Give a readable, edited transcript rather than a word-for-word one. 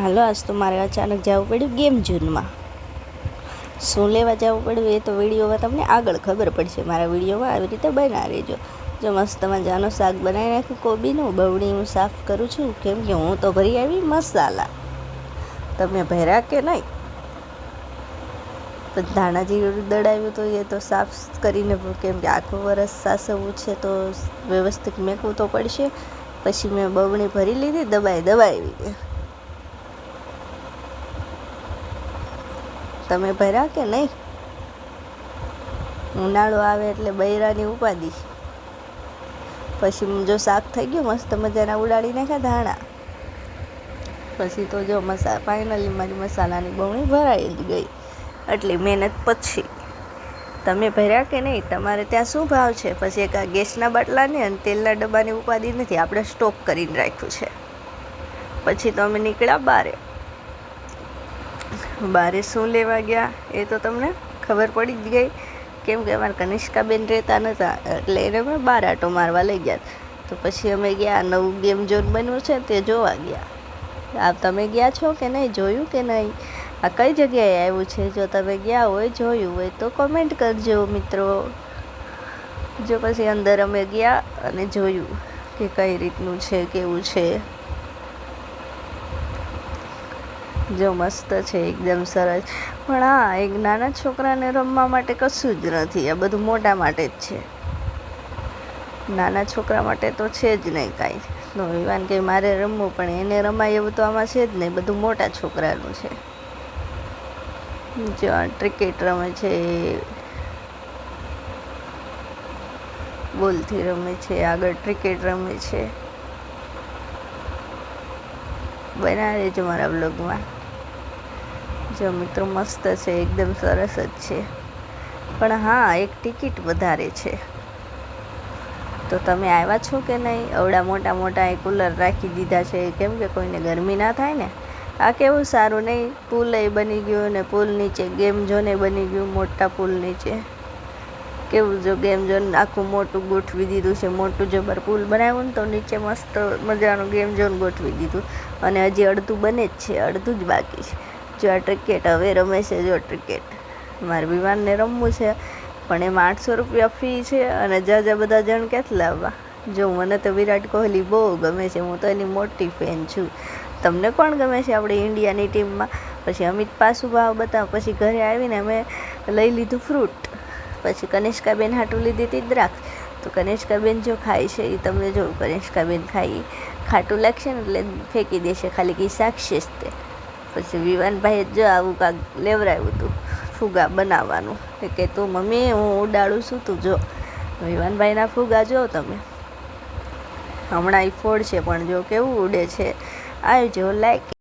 હાલો, આજ તો મારે અચાનક જવું પડ્યું ગેમ ઝોનમાં. શું લેવા જવું પડ્યું એ તો વિડીયોમાં તમને આગળ ખબર પડશે. મારા વિડીયોમાં આવી રીતે બના રહેજો. જો મસ્ત મજાનો શાક બનાવી નાખ્યું કોબીનું. બવડી હું સાફ કરું છું, કેમ કે હું તો ભરી આવી મસાલા. તમે ભર્યા કે નહીં? ધાણા જીરું દળાવ્યું તો એ તો સાફ કરીને, કેમ કે આખું વરસ સાસવવું છે તો વ્યવસ્થિત મેકવું તો પડશે. પછી મેં બવણી ભરી લીધી, દબાવી. તમે ભર્યા કે નહીં? ઉનાળો આવે એટલે બૈરાની ઉપાધિ. પછી જો શાક થઈ ગયું મસ્ત મજાના ઉડાડી નાખ્યા ધાણા. પછી તો જો ફાઇનલી મારી મસાલાની બવણી ભરાઈ જ ગઈ. એટલી મહેનત પછી. તમે ભર્યા કે નહીં? તમારે ત્યાં શું ભાવ છે? પછી એક આ ગેસના બાટલાની અને તેલના ડબ્બાની ઉપાધિ નથી, આપણે સ્ટોક કરીને રાખ્યું છે. પછી તો અમે નીકળ્યા બારે શું લેવા ગયા એ તો તમને ખબર પડી જ ગઈ, કેમ કે અમારા કનિષ્કાબેન રહેતા નહોતા એટલે એને અમે બાર આટો મારવા લઈ ગયા. તો પછી અમે ગયા, નવું ગેમ ઝોન બન્યું છે તે જોવા ગયા. આ તમે ગયા છો કે નહીં? જોયું કે નહીં? આ કઈ જગ્યાએ આવ્યું છે? જો તમે ગયા હોય, જોયું હોય તો કોમેન્ટ કરજો મિત્રો. જો પછી અંદર અમે ગયા અને જોયું કે કઈ રીતનું છે, કેવું છે. જો મસ્ત છે, એકદમ સરસ. પણ હા, એક નાના છોકરાને રમવા માટે કશું જ નથી, આ બધું મોટા માટે જ છે. નાના છોકરા માટે તો છે જ નહીં કાંઈ. તો વિવાન કે મારે રમવું, પણ એને રમાય એવું તો આમાં છે જ નહીં, બધું મોટા છોકરાનું છે. જો આ ક્રિકેટ રમે છે, બોલથી રમે છે, આગળ ક્રિકેટ રમે છે. બનાવે છે મારા બ્લોગમાં. જો મિત્રો મસ્ત છે, એકદમ સરસ જ છે. પણ હા, એક ટિકિટ વધારે છે. તો તમે આવ્યા છો કે નહીં? અવડા મોટા એ કુલર રાખી દીધા છે, કેમ કે કોઈને ગરમી ના થાય ને. આ કેવું સારું નહીં, પુલ એ બની ગયું ને પુલ નીચે ગેમ ઝોન બની ગયું. મોટા પુલ નીચે કેવું, જો ગેમ ઝોન આખું મોટું ગોઠવી દીધું છે. મોટું જબર પુલ બનાવ્યું ને તો નીચે મસ્ત મજાનું ગેમ ઝોન ગોઠવી દીધું. અને હજી અડધું બને જ છે, અડધું જ બાકી છે. જો આ ક્રિકેટ હવે રમે છે. જો ક્રિકેટ મારે વિવાનને રમવું છે, પણ એમાં 800 રૂપિયા ફી છે. અને જાજા બધા જણ ક્યાંથી લાવવા? જો મને તો વિરાટ કોહલી બહુ ગમે છે, હું તો એની મોટી ફેન છું. તમને કોણ ગમે છે આપણી ઇન્ડિયાની ટીમમાં? પછી અમિત પાછું ભાવ બતાવ. પછી ઘરે આવીને અમે લઈ લીધું ફ્રૂટ. પછી કનિષ્કાબેન હાટું લીધી હતી દ્રાક્ષ. તો કનિષ્કાબેન જો ખાય છે એ તમને જો કનિષ્કાબેન ખાઈ ખાટું લાગશે ને એટલે ફેંકી દેશે, ખાલી કે સાક્ષી જ તે. પછી વિવાનભાઈએ જો આવું કાંક લેવરાવ્યું હતું ફુગા બનાવવાનું, કે તું મમ્મી હું ઉડાડું છું, તું જો. વિવાનભાઈના ફુગા જો તમે, હમણાં એ ફોડ છે પણ જો કેવું ઉડે છે. આવજો, લાઈક